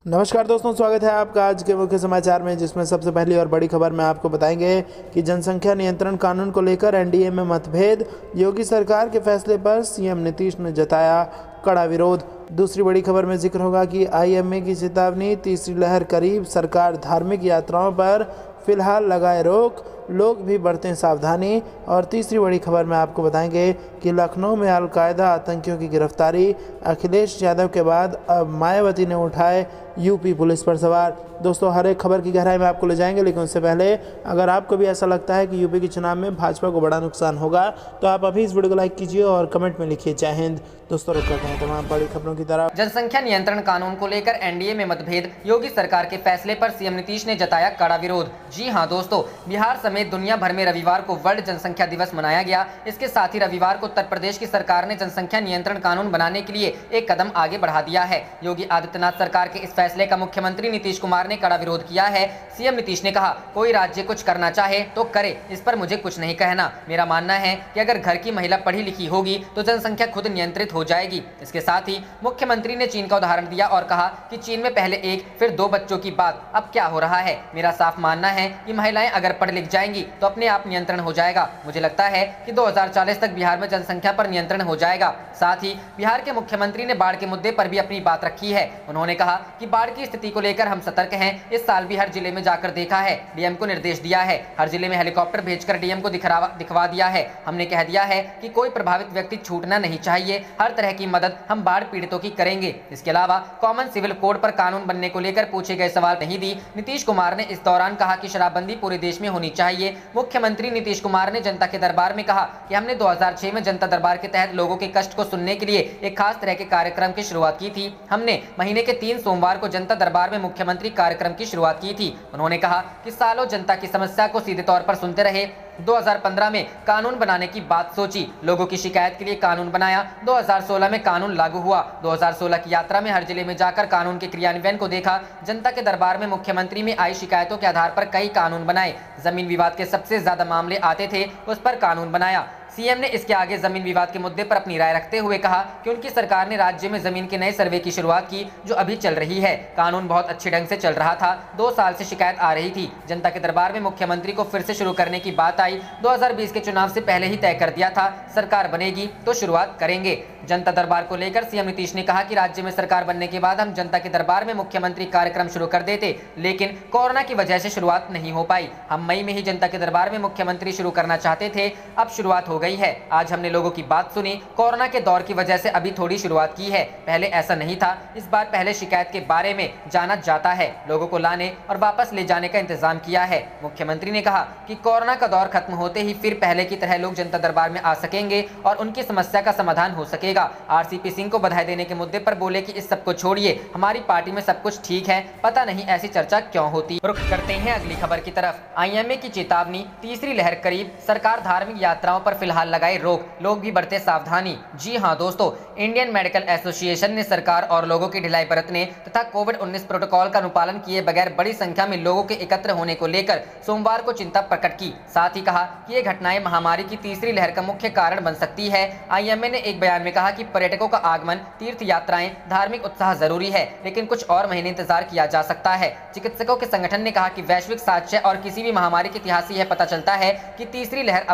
नमस्कार दोस्तों, स्वागत है आपका आज के मुख्य समाचार में, जिसमें सबसे पहली और बड़ी खबर में आपको बताएंगे कि जनसंख्या नियंत्रण कानून को लेकर एनडीए में मतभेद। योगी सरकार के फैसले पर सीएम नीतीश ने जताया कड़ा विरोध। दूसरी बड़ी खबर में जिक्र होगा कि आईएमए की चेतावनी, तीसरी लहर करीब, सरकार धार्मिक यात्राओं पर फिलहाल लगाए रोक, लोग भी बरतें सावधानी। और तीसरी बड़ी खबर में आपको बताएंगे कि लखनऊ में अलकायदा आतंकियों की गिरफ्तारी, अखिलेश यादव के बाद अब मायावती ने उठाए यूपी पुलिस पर सवाल। दोस्तों, हर एक खबर की गहराई में आपको ले जाएंगे, लेकिन उससे पहले अगर आपको भी ऐसा लगता है कि यूपी के चुनाव में भाजपा को बड़ा नुकसान होगा तो आप अभी इस वीडियो को लाइक कीजिए और कमेंट में लिखिए जय हिंद। दोस्तों, रुक करते हैं तमाम बड़ी खबरों की तरफ। जनसंख्या नियंत्रण कानून को लेकर एनडीए में मतभेद, योगी सरकार के फैसले पर सीएम नीतीश ने जताया कड़ा विरोध। जी हां दोस्तों, बिहार समेत दुनिया भर में रविवार को वर्ल्ड जनसंख्या दिवस मनाया गया। इसके साथ ही रविवार को उत्तर प्रदेश की सरकार ने जनसंख्या नियंत्रण कानून बनाने के लिए एक कदम आगे बढ़ा दिया है। योगी आदित्यनाथ सरकार के इस फैसले का मुख्यमंत्री नीतीश कुमार ने कड़ा विरोध किया है। सीएम नीतीश ने कहा, कोई राज्य कुछ करना चाहे तो करे, इस पर मुझे कुछ नहीं कहना। मेरा मानना है कि अगर घर की महिला पढ़ी लिखी होगी तो जनसंख्या खुद नियंत्रित हो जाएगी। इसके साथ ही मुख्यमंत्री ने चीन का उदाहरण दिया और कहा कि चीन में पहले एक फिर दो बच्चों की बात, अब क्या हो रहा है। मेरा साफ मानना है कि महिलाएं अगर पढ़ लिख जाएंगी तो अपने आप नियंत्रण हो जाएगा। मुझे लगता है कि 2040 तक बिहार में जनसंख्या पर नियंत्रण हो जाएगा। साथ ही बिहार के मुख्यमंत्री ने बाढ़ के मुद्दे पर भी अपनी बात रखी है। उन्होंने कहा कि बाढ़ की स्थिति को लेकर हम सतर्क हैं। इस साल भी हर जिले में जाकर देखा है, डीएम को निर्देश दिया है, हर जिले में हेलीकॉप्टर भेजकर डीएम को दिखवा दिया है। हमने कह दिया है कि कोई प्रभावित व्यक्ति छूटना नहीं चाहिए, हर तरह की मदद हम बाढ़ पीड़ितों की करेंगे। इसके अलावा कॉमन सिविल कोड पर कानून बनने को लेकर पूछे गए सवाल नहीं दी। नीतीश कुमार ने इस दौरान कहा कि शराबबंदी पूरे देश में होनी चाहिए। मुख्यमंत्री नीतीश कुमार ने जनता के दरबार में कहा कि हमने 2006 में जनता दरबार के तहत लोगों के कष्ट को सुनने के लिए एक खास तरह के कार्यक्रम की शुरुआत की थी। हमने महीने के 3 सोमवार को जनता दरबार में मुख्यमंत्री कार्यक्रम की शुरुआत की थी। उन्होंने कहा कि सालों जनता की समस्या को सीधे तौर पर सुनते रहे। 2015 में कानून बनाने की बात सोची, लोगों की शिकायत के लिए कानून बनाया। 2016 में कानून लागू हुआ। 2016 की यात्रा में हर जिले में जाकर कानून के क्रियान्वयन को देखा। जनता के दरबार में मुख्यमंत्री में आई शिकायतों के आधार पर कई कानून बनाए। जमीन विवाद के सबसे ज्यादा मामले आते थे, उस पर कानून बनाया। सीएम ने इसके आगे जमीन विवाद के मुद्दे पर अपनी राय रखते हुए कहा कि उनकी सरकार ने राज्य में जमीन के नए सर्वे की शुरुआत की, जो अभी चल रही है। कानून बहुत अच्छे ढंग से चल रहा था। 2 साल से शिकायत आ रही थी। जनता के दरबार में मुख्यमंत्री को फिर से शुरू करने की बात आई। 2020 के चुनाव से पहले ही तय कर दिया था, सरकार बनेगी तो शुरुआत करेंगे। जनता दरबार को लेकर सीएम नीतीश ने कहा कि राज्य में सरकार बनने के बाद हम जनता के दरबार में मुख्यमंत्री कार्यक्रम शुरू कर देते, लेकिन कोरोना की वजह से शुरुआत नहीं हो पाई। हम मई में ही जनता के दरबार में मुख्यमंत्री शुरू करना चाहते थे, अब शुरुआत हो गई है। आज हमने लोगों की बात सुनी, कोरोना के दौर की वजह से अभी थोड़ी शुरुआत की है, पहले ऐसा नहीं था। इस बार पहले शिकायत के बारे में जाना जाता है, लोगों को लाने और वापस ले जाने का इंतजाम किया है। मुख्यमंत्री ने कहा कि कोरोना का दौर खत्म होते ही फिर पहले की तरह लोग जनता दरबार में आ सकेंगे और उनकी समस्या का समाधान हो सकेगा। आरसीपी सिंह को बधाई देने के मुद्दे पर बोले कि इस सबको छोड़िए, हमारी पार्टी में सब कुछ ठीक है, पता नहीं ऐसी चर्चा क्यों होती। रुख करते हैं अगली खबर की तरफ। आईएमए की चेतावनी, तीसरी लहर करीब, सरकार धार्मिक यात्राओं पर फिलहाल लगाए रोक, लोग भी बरते सावधानी। जी हां दोस्तों, इंडियन मेडिकल एसोसिएशन ने सरकार और लोगों की ढिलाई बरतने तथा कोविड-19 प्रोटोकॉल का अनुपालन किए बगैर बड़ी संख्या में लोगों के एकत्र होने को लेकर सोमवार को चिंता प्रकट की। साथ ही कहा कि ये घटनाएं महामारी की तीसरी लहर का मुख्य कारण बन सकती है। आईएमए ने एक बयान में कहा कि पर्यटकों का आगमन, तीर्थ यात्राएं, धार्मिक उत्साह जरूरी है, लेकिन कुछ और महीने इंतजार किया जा सकता है। चिकित्सकों के संगठन ने कहा कि वैश्विक साक्ष्य और किसी भी महामारी के इतिहास से यह पता चलता है कि तीसरी लहर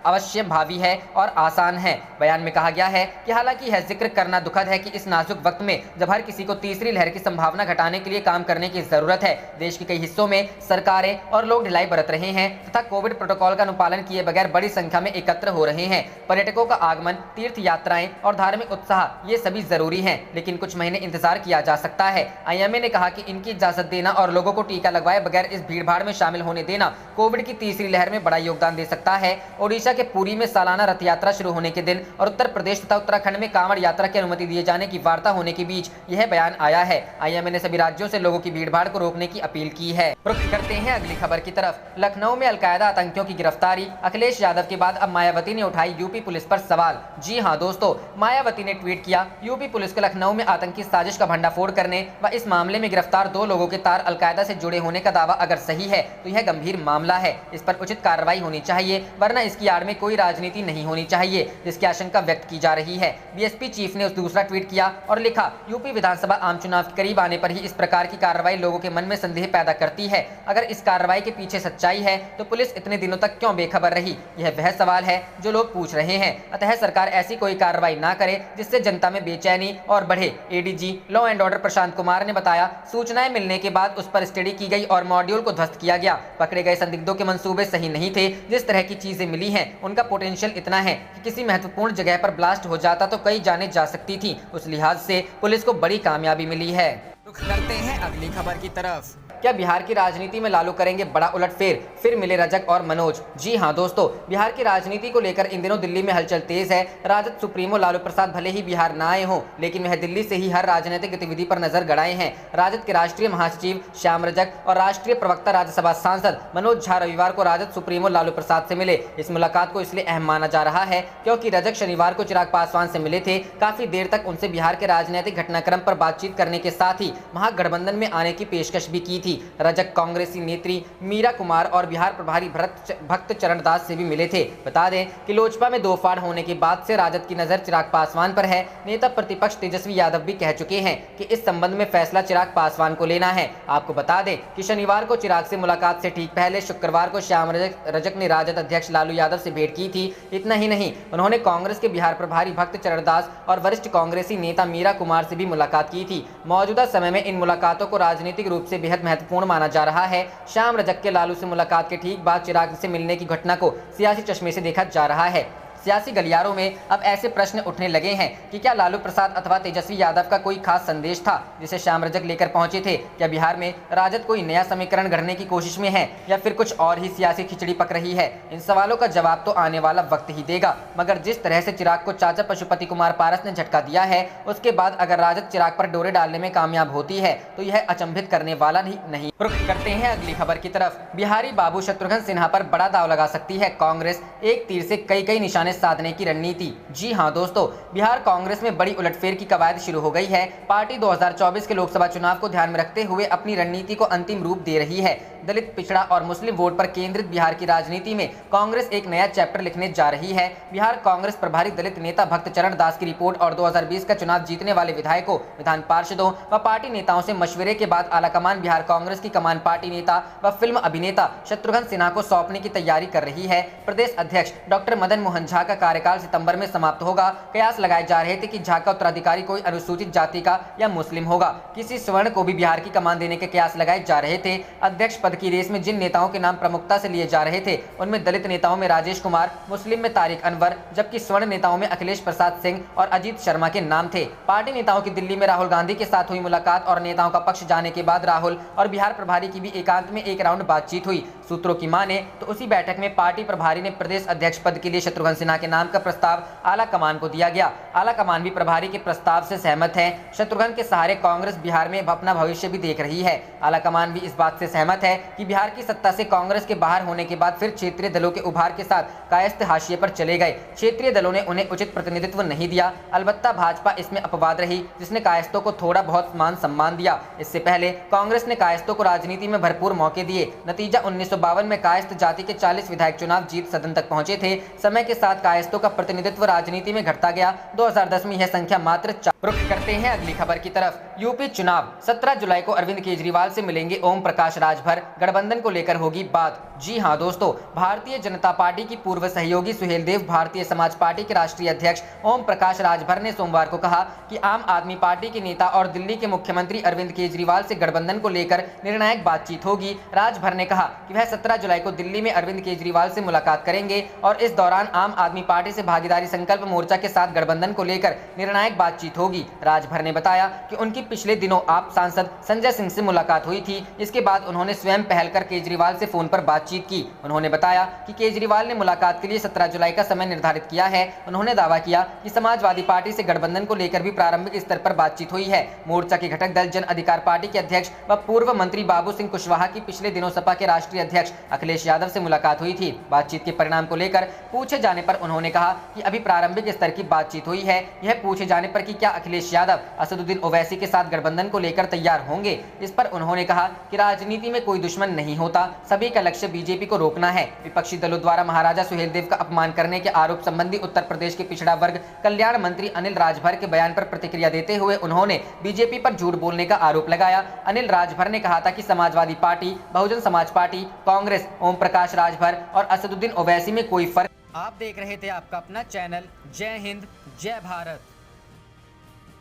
अवश्य भावी है और आसान है। बयान में कहा गया है कि हालांकि यह जिक्र करना दुखद है कि इस नाजुक वक्त में जब हर किसी को तीसरी लहर की संभावना घटाने के लिए काम करने की जरूरत है, देश के कई हिस्सों में सरकारें और लोग ढिलाई बरत रहे हैं तथा कोविड प्रोटोकॉल का अनुपालन किए बगैर बड़ी संख्या में एकत्र हो रहे हैं। पर्यटकों का आगमन, तीर्थ यात्राएं और धार्मिक उत्साह ये सभी जरूरी हैं, लेकिन कुछ महीने इंतजार किया जा सकता है। आईएमए ने कहा कि इनकी इजाजत देना और लोगों को टीका लगवाए बगैर इस भीड़भाड़ में शामिल होने देना कोविड की तीसरी लहर में बड़ा योगदान दे सकता है। ओडिशा के पुरी में सालाना रथ यात्रा शुरू होने के दिन और उत्तर प्रदेश तथा उत्तराखंड में कांवड़ यात्रा की अनुमति दिए जाने की वार्ता होने के बीच यह बयान आया है। आईएमए ने सभी राज्यों से लोगों की भीड़भाड़ को रोकने की अपील की है। रुख करते हैं अगली खबर की तरफ। लखनऊ में अलकायदा आतंकियों की गिरफ्तारी, अखिलेश यादव के बाद अब मायावती ने उठाई यूपी पुलिस पर सवाल। जी हां दोस्तों, मायावती ने ट्वीट किया, यूपी पुलिस को लखनऊ में आतंकी साजिश का भंडाफोड़ करने व इस मामले में गिरफ्तार 2 लोगों के तार अलकायदा से जुड़े होने का दावा अगर सही है तो यह गंभीर मामला है, इस पर उचित कार्रवाई होनी चाहिए, वरना इसकी बिहार में कोई राजनीति नहीं होनी चाहिए, जिसकी आशंका व्यक्त की जा रही है। बीएसपी चीफ ने उस दूसरा ट्वीट किया और लिखा, यूपी विधानसभा आम चुनाव के करीब आने पर ही इस प्रकार की कार्रवाई लोगों के मन में संदेह पैदा करती है। अगर इस कार्रवाई के पीछे सच्चाई है तो पुलिस इतने दिनों तक क्यों बेखबर रही? यह वह सवाल है जो लोग पूछ रहे हैं। अतः सरकार ऐसी कोई कार्रवाई ना करे जिससे जनता में बेचैनी और बढ़े। ADG law and order Prashant Kumar ने बताया, सूचनाएं मिलने के बाद उस पर स्टडी की गई और मॉड्यूल को ध्वस्त किया गया। पकड़े गए संदिग्धों के मंसूबे सही नहीं थे। जिस तरह की चीजें मिली हैं उनका पोटेंशियल इतना है कि किसी महत्वपूर्ण जगह पर ब्लास्ट हो जाता तो कई जाने जा सकती थी। उस लिहाज से पुलिस को बड़ी कामयाबी मिली है। रुख करते हैं अगली खबर की तरफ। क्या बिहार की राजनीति में लालू करेंगे बड़ा उलटफेर? फिर मिले रजक और मनोज। जी हां दोस्तों, बिहार की राजनीति को लेकर इन दिनों दिल्ली में हलचल तेज है। राजद सुप्रीमो लालू प्रसाद भले ही बिहार न आए हों, लेकिन वह दिल्ली से ही हर राजनीतिक गतिविधि पर नजर गड़ाए हैं। राजद के राष्ट्रीय महासचिव श्याम रजक और राष्ट्रीय प्रवक्ता राज्यसभा सांसद मनोज झा रविवार को राजद सुप्रीमो लालू प्रसाद से मिले। इस मुलाकात को इसलिए अहम माना जा रहा है क्योंकि रजक शनिवार को चिराग पासवान से मिले थे। काफी देर तक उनसे बिहार के राजनीतिक घटनाक्रम पर बातचीत करने के साथ ही महागठबंधन में आने की पेशकश भी की थी। रजक कांग्रेसी नेत्री मीरा कुमार और बिहार प्रभारी भक्त चरण दास से भी मिले थे। बता दें कि लोजपा में दो फाड़ होने के बाद से राजद की नजर चिराग पासवान पर है। नेता प्रतिपक्ष तेजस्वी यादव भी कह चुके हैं कि इस संबंध में फैसला चिराग पासवान को लेना है। आपको बता दें कि शनिवार को चिराग से मुलाकात से ठीक पहले शुक्रवार को श्याम रजक ने राजद अध्यक्ष लालू यादव से भेंट की थी। इतना ही नहीं, उन्होंने कांग्रेस के बिहार प्रभारी भक्त चरण दास और वरिष्ठ कांग्रेसी नेता मीरा कुमार से भी मुलाकात की थी। मौजूदा समय में इन मुलाकातों को राजनीतिक रूप से बेहद महत्वपूर्ण माना जा रहा है। श्याम रजक के लालू से मुलाकात के ठीक बाद चिराग से मिलने की घटना को सियासी चश्मे से देखा जा रहा है। सियासी गलियारों में अब ऐसे प्रश्न उठने लगे हैं कि क्या लालू प्रसाद अथवा तेजस्वी यादव का कोई खास संदेश था जिसे श्याम रजक लेकर पहुंचे थे? क्या बिहार में राजद कोई नया समीकरण गढ़ने की कोशिश में है या फिर कुछ और ही सियासी खिचड़ी पक रही है? इन सवालों का जवाब तो आने वाला वक्त ही देगा। मगर जिस तरह से चिराग को चाचा पशुपति कुमार पारस ने झटका दिया है, उसके बाद अगर राजद चिराग पर डोरे डालने में कामयाब होती है तो यह अचंभित करने वाला नहीं। रुख करते हैं अगली खबर की तरफ। बिहारी बाबू शत्रुघ्न सिन्हा पर बड़ा दाव लगा सकती है कांग्रेस। एक तीर से कई निशाने साधने की रणनीति। जी हां दोस्तों, बिहार कांग्रेस में बड़ी उलटफेर की कवायद शुरू हो गई है। पार्टी 2024 के लोकसभा चुनाव को ध्यान में रखते हुए अपनी रणनीति को अंतिम रूप दे रही है। दलित, पिछड़ा और मुस्लिम वोट पर केंद्रित बिहार की राजनीति में कांग्रेस एक नया चैप्टर लिखने जा रही है। बिहार कांग्रेस प्रभारी दलित नेता भक्त चरण दास की रिपोर्ट और 2020 का चुनाव जीतने वाले विधायकों, विधान पार्षदों व पार्टी नेताओं से मशवरे के बाद आलाकमान बिहार कांग्रेस की कमान पार्टी नेता व फिल्म अभिनेता शत्रुघ्न सिन्हा को सौंपने की तैयारी कर रही है। प्रदेश अध्यक्ष डॉक्टर मदन मोहन झा का कार्यकाल सितंबर में समाप्त होगा। कयास लगाए जा रहे थे कि झा का उत्तराधिकारी कोई अनुसूचित जाति का या मुस्लिम होगा। किसी स्वर्ण को भी बिहार की कमान देने के कयास लगाए जा रहे थे। अध्यक्ष पद की रेस में जिन नेताओं के नाम प्रमुखता से लिए जा रहे थे उनमें दलित नेताओं में राजेश कुमार, मुस्लिम में तारिक अनवर, जबकि स्वर्ण नेताओं में अखिलेश प्रसाद सिंह और अजीत शर्मा के नाम थे। पार्टी नेताओं की दिल्ली में राहुल गांधी के साथ हुई मुलाकात और नेताओं का पक्ष जाने के बाद राहुल और बिहार प्रभारी की भी एकांत में एक राउंड बातचीत हुई। सूत्रों की माने तो उसी बैठक में पार्टी प्रभारी ने प्रदेश अध्यक्ष पद के लिए शत्रुघ्न सिन्हा के नाम का प्रस्ताव आला कमान को दिया गया। आला कमान भी प्रभारी के प्रस्ताव से सहमत है। शत्रुघ्न के सहारे कांग्रेस बिहार में अपना भविष्य भी देख रही है। आला कमान भी इस बात से सहमत है कि बिहार की सत्ता से कांग्रेस के बाहर होने के बाद फिर क्षेत्रीय दलों के उभार के साथ कायस्थ हाशिए पर चले गए। क्षेत्रीय दलों ने उन्हें उचित प्रतिनिधित्व नहीं दिया। अलबत्ता भाजपा इसमें अपवाद रही, जिसने कायस्थों को थोड़ा बहुत मान सम्मान दिया। इससे पहले कांग्रेस ने कायस्थों को राजनीति में भरपूर मौके दिए। नतीजा 1952 में कायस्थ जाति के 40 विधायक चुनाव जीत सदन तक पहुंचे थे। समय के साथ कायस्थों का प्रतिनिधित्व राजनीति में घटता गया। 2010 में यह संख्या मात्र 4। रुख करते हैं अगली खबर की तरफ। यूपी चुनाव 17 जुलाई को अरविंद केजरीवाल से मिलेंगे ओम प्रकाश राजभर। गठबंधन को लेकर होगी बात। जी हां दोस्तों, भारतीय जनता पार्टी की पूर्व सहयोगी सुहेल देव भारतीय समाज पार्टी के राष्ट्रीय अध्यक्ष ओम प्रकाश राजभर ने सोमवार को कहा कि आम आदमी पार्टी के नेता और दिल्ली के मुख्यमंत्री अरविंद केजरीवाल से गठबंधन को लेकर निर्णायक बातचीत होगी। राजभर ने कहा कि वह 17 जुलाई को दिल्ली में अरविंद केजरीवाल से मुलाकात करेंगे और इस दौरान आम आदमी पार्टी से भागीदारी संकल्प मोर्चा के साथ गठबंधन को लेकर निर्णायक बातचीत होगी। राजभर ने बताया कि उनकी पिछले दिनों आप सांसद संजय सिंह से मुलाकात हुई थी। इसके बाद उन्होंने स्वयं पहल कर केजरीवाल से फोन पर बातचीत की। उन्होंने बताया कि केजरीवाल ने मुलाकात के लिए 17 जुलाई का समय निर्धारित किया है। उन्होंने दावा किया कि समाजवादी पार्टी से गठबंधन को लेकर भी प्रारंभिक स्तर पर बातचीत हुई है। मोर्चा के घटक दल जन अधिकार पार्टी के अध्यक्ष व पूर्व मंत्री बाबू सिंह कुशवाहा की पिछले दिनों सपा के राष्ट्रीय अध्यक्ष अखिलेश यादव से मुलाकात हुई थी। बातचीत के परिणाम को लेकर पूछे जाने पर उन्होंने कहा कि अभी प्रारंभिक स्तर की बातचीत हुई है। यह पूछे जाने पर कि क्या अखिलेश यादव असदुद्दीन ओवैसी के साथ गठबंधन को लेकर तैयार होंगे। इस पर उन्होंने कहा कि राजनीति में कोई दुश्मन नहीं होता, सभी का लक्ष्य बीजेपी को रोकना है। विपक्षी दलों द्वारा महाराजा सुहेलदेव का अपमान करने के आरोप संबंधी उत्तर प्रदेश के पिछड़ा वर्ग कल्याण मंत्री अनिल राजभर के बयान पर प्रतिक्रिया देते हुए उन्होंने बीजेपी पर झूठ बोलने का आरोप लगाया। अनिल राजभर ने कहा था कि समाजवादी पार्टी, बहुजन समाज पार्टी, कांग्रेस, ओम प्रकाश राजभर और असदुद्दीन ओवैसी में कोई फर्क। आप देख रहे थे आपका अपना चैनल जय हिंद जय भारत।